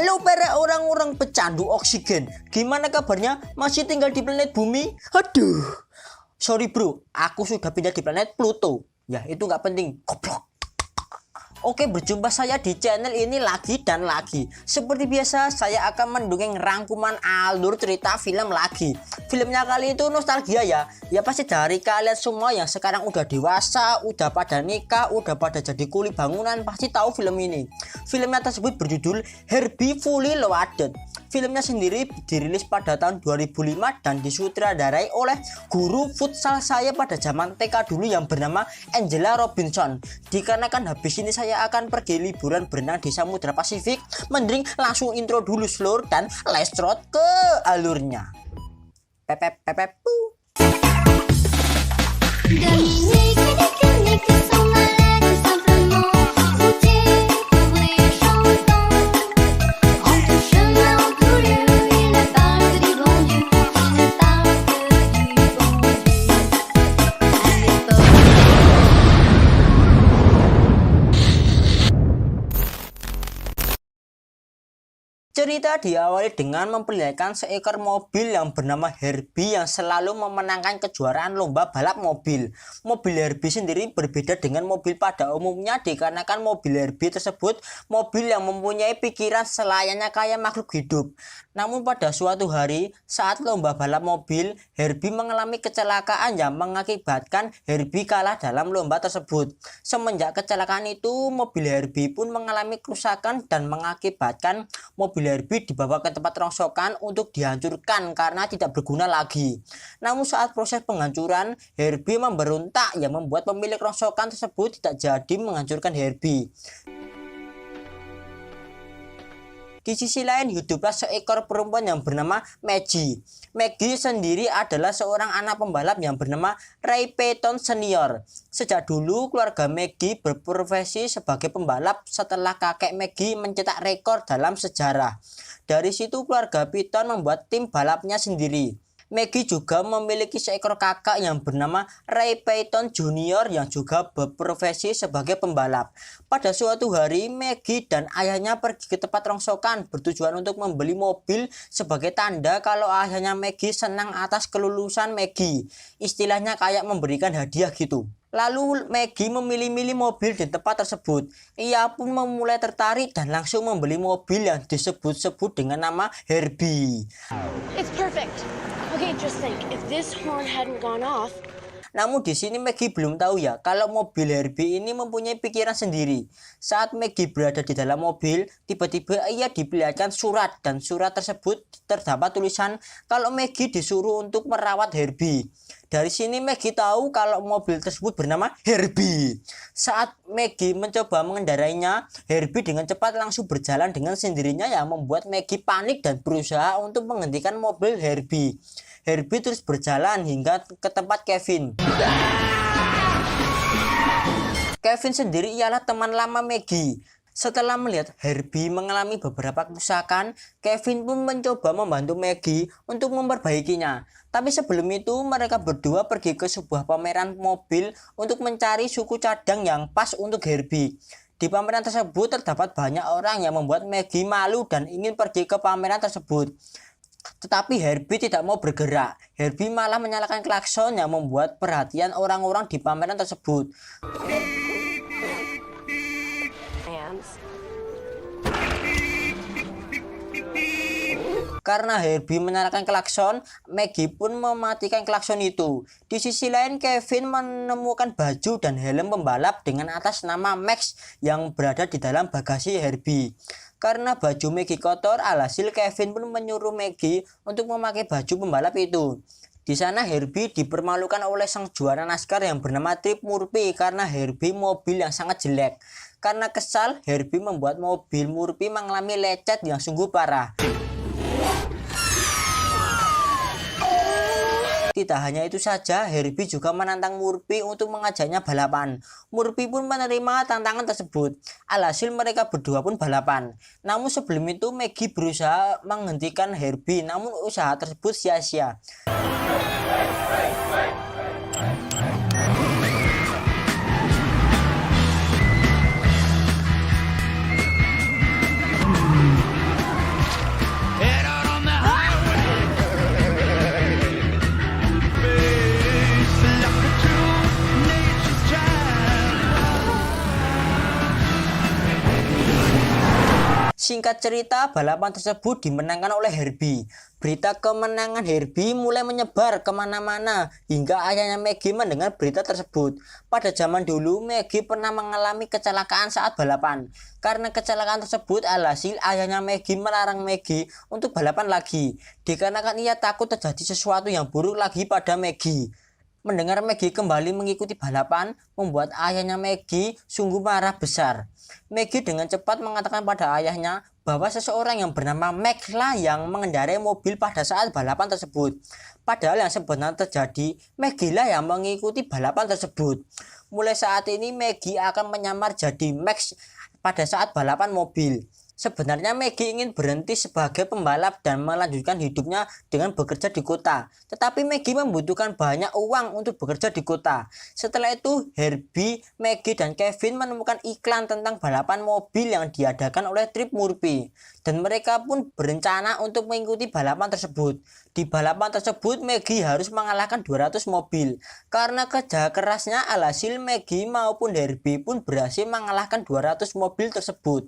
Halo para orang-orang pecandu oksigen, gimana kabarnya? Masih tinggal di planet bumi? Aduh, sorry bro, aku sudah pindah di planet Pluto. Ya itu nggak penting, goblok. Oke, berjumpa saya di channel ini lagi dan lagi. Seperti biasa, saya akan mendongeng rangkuman alur cerita film lagi. Filmnya kali itu nostalgia ya. Ya pasti dari kalian semua yang sekarang udah dewasa, udah pada nikah, udah pada jadi kuli bangunan, pasti tahu film ini. Filmnya tersebut berjudul Herbie Fully Loaded. Filmnya sendiri dirilis pada tahun 2005 dan disutradarai oleh guru futsal saya pada zaman TK dulu yang bernama Angela Robinson. Dikarenakan habis ini saya akan pergi liburan berenang di Samudra Pasifik, mending langsung intro dulu seluruh dan let's trot ke alurnya. Pepep pepep pu. Cerita diawali dengan memperlihatkan seekor mobil yang bernama Herbie yang selalu memenangkan kejuaraan lomba balap mobil. Mobil Herbie sendiri berbeda dengan mobil pada umumnya dikarenakan mobil Herbie tersebut mobil yang mempunyai pikiran selayaknya kayak makhluk hidup. Namun pada suatu hari saat lomba balap mobil, Herbie mengalami kecelakaan yang mengakibatkan Herbie kalah dalam lomba tersebut. Semenjak kecelakaan itu, mobil Herbie pun mengalami kerusakan dan mengakibatkan mobil Herbie dibawa ke tempat rongsokan untuk dihancurkan karena tidak berguna lagi. Namun saat proses penghancuran, Herbie memberontak yang membuat pemilik rongsokan tersebut tidak jadi menghancurkan Herbie. Di sisi lain hiduplah seekor perempuan yang bernama Maggie. Maggie sendiri adalah seorang anak pembalap yang bernama Ray Peyton Senior. Sejak dulu keluarga Maggie berprofesi sebagai pembalap setelah kakek Maggie mencetak rekor dalam sejarah. Dari situ keluarga Peyton membuat tim balapnya sendiri. Maggie juga memiliki seekor kakak yang bernama Ray Peyton Jr. yang juga berprofesi sebagai pembalap. Pada suatu hari, Maggie dan ayahnya pergi ke tempat rongsokan bertujuan untuk membeli mobil sebagai tanda kalau ayahnya Maggie senang atas kelulusan Maggie. Istilahnya kayak memberikan hadiah gitu. Lalu Maggie memilih-milih mobil di tempat tersebut. Ia pun memulai tertarik dan langsung membeli mobil yang disebut-sebut dengan nama Herbie. It's perfect. Okay, just think, if this horn hadn't gone off. Namun di sini Maggie belum tahu ya kalau mobil Herbie ini mempunyai pikiran sendiri. Saat Maggie berada di dalam mobil, tiba-tiba ia diperlihatkan surat dan surat tersebut terdapat tulisan kalau Maggie disuruh untuk merawat Herbie. Dari sini Maggie tahu kalau mobil tersebut bernama Herbie. Saat Maggie mencoba mengendarainya, Herbie dengan cepat langsung berjalan dengan sendirinya yang membuat Maggie panik dan berusaha untuk menghentikan mobil Herbie. Herbie terus berjalan hingga ke tempat Kevin. Kevin sendiri ialah teman lama Maggie. Setelah melihat Herbie mengalami beberapa kerusakan, Kevin pun mencoba membantu Maggie untuk memperbaikinya. Tapi sebelum itu mereka berdua pergi ke sebuah pameran mobil untuk mencari suku cadang yang pas untuk Herbie. Di pameran tersebut terdapat banyak orang yang membuat Maggie malu dan ingin pergi ke pameran tersebut. Tetapi Herbie tidak mau bergerak. Herbie malah menyalakan klakson yang membuat perhatian orang-orang di pameran tersebut. Karena Herbie menyalakan klakson, Maggie pun mematikan klakson itu. Di sisi lain, Kevin menemukan baju dan helm pembalap dengan atas nama Max yang berada di dalam bagasi Herbie. Karena baju Maggie kotor, alhasil Kevin pun menyuruh Maggie untuk memakai baju pembalap itu. Di sana Herbie dipermalukan oleh sang juara NASCAR yang bernama Trip Murphy karena Herbie mobil yang sangat jelek. Karena kesal, Herbie membuat mobil Murphy mengalami lecet yang sungguh parah. Tidak hanya itu saja, Herbie juga menantang Murphy untuk mengajaknya balapan. Murphy pun menerima tantangan tersebut. Alhasil mereka berdua pun balapan. Namun sebelum itu Maggie berusaha menghentikan Herbie, namun usaha tersebut sia-sia. Singkat cerita, balapan tersebut dimenangkan oleh Herbie. Berita kemenangan Herbie mulai menyebar kemana-mana hingga ayahnya Maggie mendengar berita tersebut. Pada zaman dulu, Maggie pernah mengalami kecelakaan saat balapan. Karena kecelakaan tersebut, alhasil ayahnya Maggie melarang Maggie untuk balapan lagi. Dikarenakan ia takut terjadi sesuatu yang buruk lagi pada Maggie. Mendengar Maggie kembali mengikuti balapan, membuat ayahnya Maggie sungguh marah besar. Maggie dengan cepat mengatakan pada ayahnya bahwa seseorang yang bernama Max lah yang mengendarai mobil pada saat balapan tersebut. Padahal yang sebenarnya terjadi, Maggie lah yang mengikuti balapan tersebut. Mulai saat ini Maggie akan menyamar jadi Max pada saat balapan mobil. Sebenarnya Maggie ingin berhenti sebagai pembalap dan melanjutkan hidupnya dengan bekerja di kota. Tetapi Maggie membutuhkan banyak uang untuk bekerja di kota. Setelah itu Herbie, Maggie, dan Kevin menemukan iklan tentang balapan mobil yang diadakan oleh Trip Murphy. Dan mereka pun berencana untuk mengikuti balapan tersebut. Di balapan tersebut Maggie harus mengalahkan 200 mobil. Karena kerja kerasnya, alhasil Maggie maupun Herbie pun berhasil mengalahkan 200 mobil tersebut.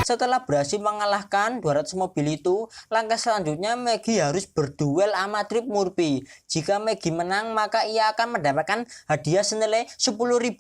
Setelah berhasil mengalahkan 200 mobil itu, langkah selanjutnya Maggie harus berduel sama Trip Murphy. Jika Maggie menang, maka ia akan mendapatkan hadiah senilai $10.000.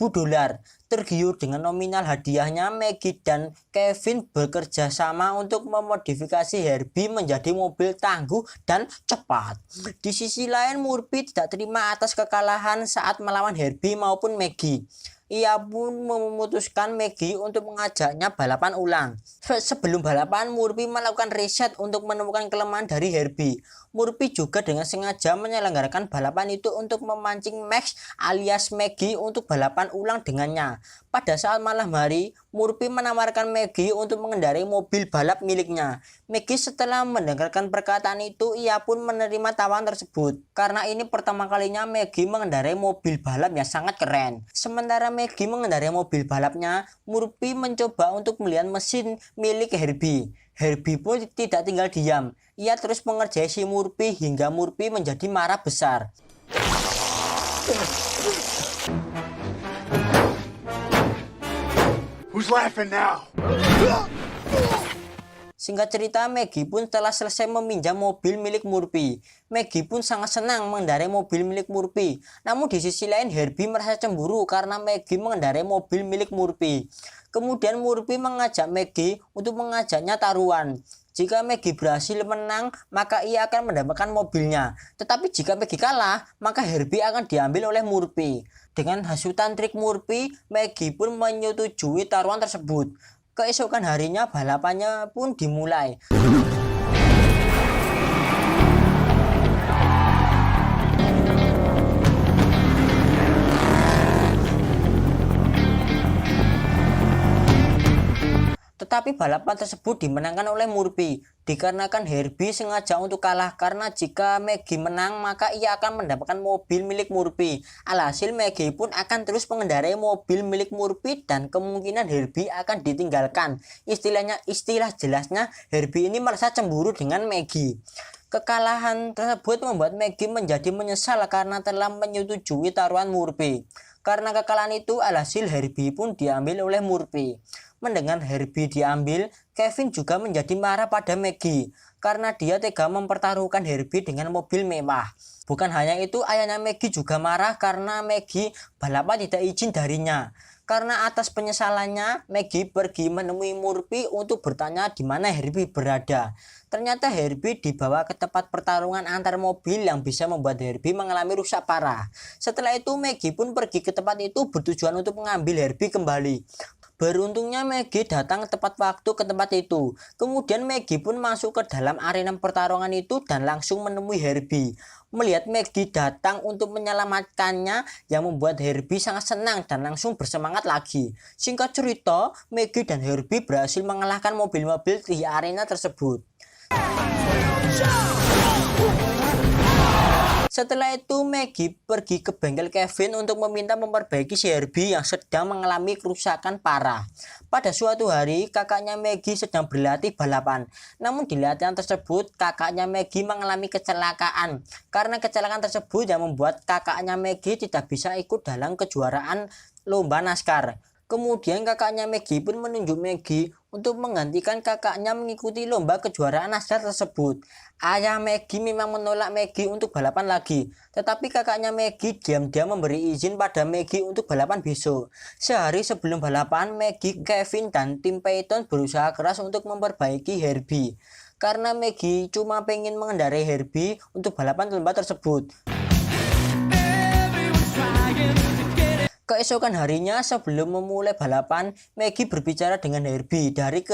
Tergiur dengan nominal hadiahnya, Maggie dan Kevin bekerja sama untuk memodifikasi Herbie menjadi mobil tangguh dan cepat. Di sisi lain, Murphy tidak terima atas kekalahan saat melawan Herbie maupun Maggie. Ia pun memutuskan Maggie untuk mengajaknya balapan ulang. Sebelum balapan, Murphy melakukan riset untuk menemukan kelemahan dari Herbie. Murphy juga dengan sengaja menyelenggarakan balapan itu untuk memancing Max alias Maggie untuk balapan ulang dengannya. Pada saat malam hari, Murphy menawarkan Maggie untuk mengendarai mobil balap miliknya. Maggie setelah mendengarkan perkataan itu, ia pun menerima tawaran tersebut. Karena ini pertama kalinya Maggie mengendarai mobil balap yang sangat keren. Sementara Maggie mengendarai mobil balapnya, Murphy mencoba untuk melihat mesin milik Herbie. Herbie pun tidak tinggal diam. Ia terus mengerjai si Murphy hingga Murphy menjadi marah besar. Who's laughing now? Singkat cerita, Maggie pun telah selesai meminjam mobil milik Murphy. Maggie pun sangat senang mengendarai mobil milik Murphy. Namun di sisi lain Herbie merasa cemburu karena Maggie mengendarai mobil milik Murphy. Kemudian Murphy mengajak Maggie untuk mengajaknya taruhan. Jika Maggie berhasil menang, maka ia akan mendapatkan mobilnya. Tetapi jika Maggie kalah, maka Herbie akan diambil oleh Murphy. Dengan hasutan trik Murphy, Maggie pun menyetujui taruhan tersebut. Keesokan harinya balapannya pun dimulai. Tetapi balapan tersebut dimenangkan oleh Murphy. Dikarenakan Herbie sengaja untuk kalah, karena jika Maggie menang maka ia akan mendapatkan mobil milik Murphy. Alhasil Maggie pun akan terus mengendarai mobil milik Murphy dan kemungkinan Herbie akan ditinggalkan. Istilah jelasnya Herbie ini merasa cemburu dengan Maggie. Kekalahan tersebut membuat Maggie menjadi menyesal karena telah menyetujui taruhan Murphy. Karena kekalahan itu, alhasil Herbie pun diambil oleh Murphy. Mendengar Herbie diambil, Kevin juga menjadi marah pada Maggie karena dia tega mempertaruhkan Herbie dengan mobil mewah. Bukan hanya itu, ayahnya Maggie juga marah karena Maggie balapan tidak izin darinya. Karena atas penyesalannya, Maggie pergi menemui Murphy untuk bertanya di mana Herbie berada. Ternyata Herbie dibawa ke tempat pertarungan antar mobil yang bisa membuat Herbie mengalami rusak parah. Setelah itu, Maggie pun pergi ke tempat itu bertujuan untuk mengambil Herbie kembali. Beruntungnya Maggie datang tepat waktu ke tempat itu. Kemudian Maggie pun masuk ke dalam arena pertarungan itu dan langsung menemui Herbie. Melihat Maggie datang untuk menyelamatkannya yang membuat Herbie sangat senang dan langsung bersemangat lagi. Singkat cerita, Maggie dan Herbie berhasil mengalahkan mobil-mobil di arena tersebut. Setelah itu Maggie pergi ke bengkel Kevin untuk meminta memperbaiki si Herbie yang sedang mengalami kerusakan parah. Pada suatu hari kakaknya Maggie sedang berlatih balapan. Namun di latihan tersebut kakaknya Maggie mengalami kecelakaan. Karena kecelakaan tersebut yang membuat kakaknya Maggie tidak bisa ikut dalam kejuaraan lomba NASCAR. Kemudian kakaknya Maggie pun menunjuk Maggie untuk menggantikan kakaknya mengikuti lomba kejuaraan NASCAR tersebut. Ayah Maggie memang menolak Maggie untuk balapan lagi, tetapi kakaknya Maggie diam-diam memberi izin pada Maggie untuk balapan besok. Sehari sebelum balapan, Maggie, Kevin, dan tim Peyton berusaha keras untuk memperbaiki Herbie. Karena Maggie cuma pengen mengendarai Herbie untuk balapan lomba tersebut. Keesokan harinya sebelum memulai balapan, Maggie berbicara dengan Herbie dari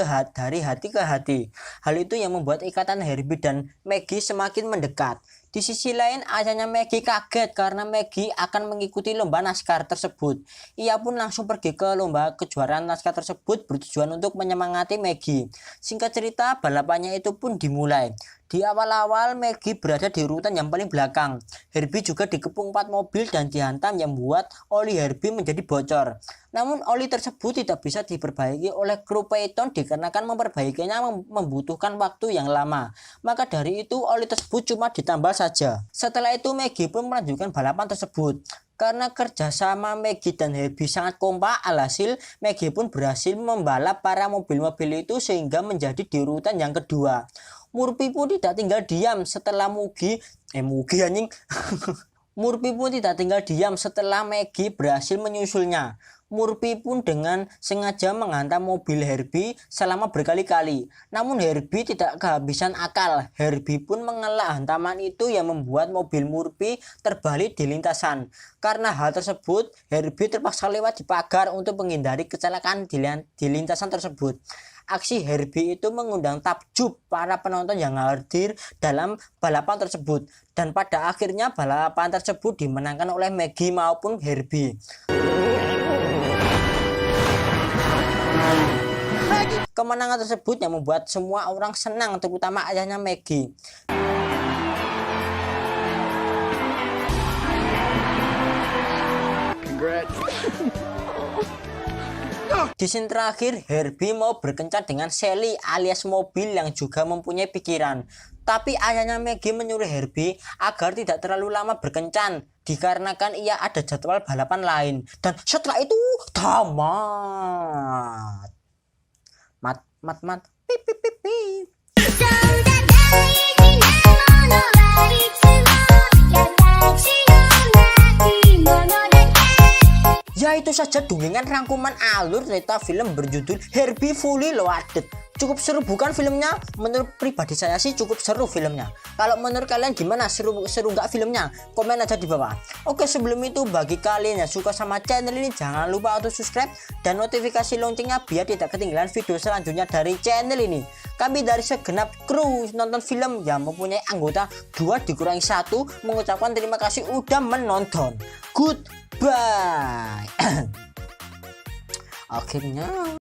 hati ke hati. Hal itu yang membuat ikatan Herbie dan Maggie semakin mendekat. Di sisi lain, ayahnya Maggie kaget karena Maggie akan mengikuti lomba NASCAR tersebut. Ia pun langsung pergi ke lomba kejuaraan NASCAR tersebut bertujuan untuk menyemangati Maggie. Singkat cerita, balapannya itu pun dimulai. Di awal-awal Maggie berada di urutan yang paling belakang. Herbie juga dikepung 4 mobil dan dihantam yang membuat oli Herbie menjadi bocor. Namun oli tersebut tidak bisa diperbaiki oleh kru Peyton dikarenakan memperbaikinya membutuhkan waktu yang lama. Maka dari itu oli tersebut cuma ditambal saja. Setelah itu Maggie pun melanjutkan balapan tersebut. Karena kerjasama Maggie dan Herbie sangat kompak, alhasil Maggie pun berhasil membalap para mobil-mobil itu sehingga menjadi di urutan yang kedua. Murphy pun tidak tinggal diam setelah Murphy pun tidak tinggal diam setelah Maggie berhasil menyusulnya. Murphy pun dengan sengaja menghantam mobil Herbie selama berkali-kali. Namun Herbie tidak kehabisan akal. Herbie pun mengelak hantaman itu yang membuat mobil Murphy terbalik di lintasan. Karena hal tersebut, Herbie terpaksa lewat di pagar untuk menghindari kecelakaan di lintasan tersebut. Aksi Herbie itu mengundang takjub para penonton yang hadir dalam balapan tersebut. Dan pada akhirnya balapan tersebut dimenangkan oleh Maggie maupun Herbie. Kemenangan tersebut yang membuat semua orang senang, terutama ayahnya Maggie. Congrats. Di scene terakhir, Herbie mau berkencan dengan Sally alias mobil yang juga mempunyai pikiran. Tapi ayahnya Maggie menyuruh Herbie agar tidak terlalu lama berkencan dikarenakan ia ada jadwal balapan lain. Dan setelah itu tamat. Mat. Pip pip pip pip. Ya itu saja dongeng rangkuman alur cerita film berjudul Herbie Fully Loaded. Cukup seru bukan filmnya? Menurut pribadi saya sih cukup seru filmnya. Kalau menurut kalian gimana? Seru nggak filmnya? Komen aja di bawah. Oke, sebelum itu bagi kalian yang suka sama channel ini jangan lupa untuk subscribe dan notifikasi loncengnya biar tidak ketinggalan video selanjutnya dari channel ini. Kami dari segenap kru nonton film yang mempunyai anggota 2 dikurangi 1 mengucapkan terima kasih udah menonton. Goodbye. Akhirnya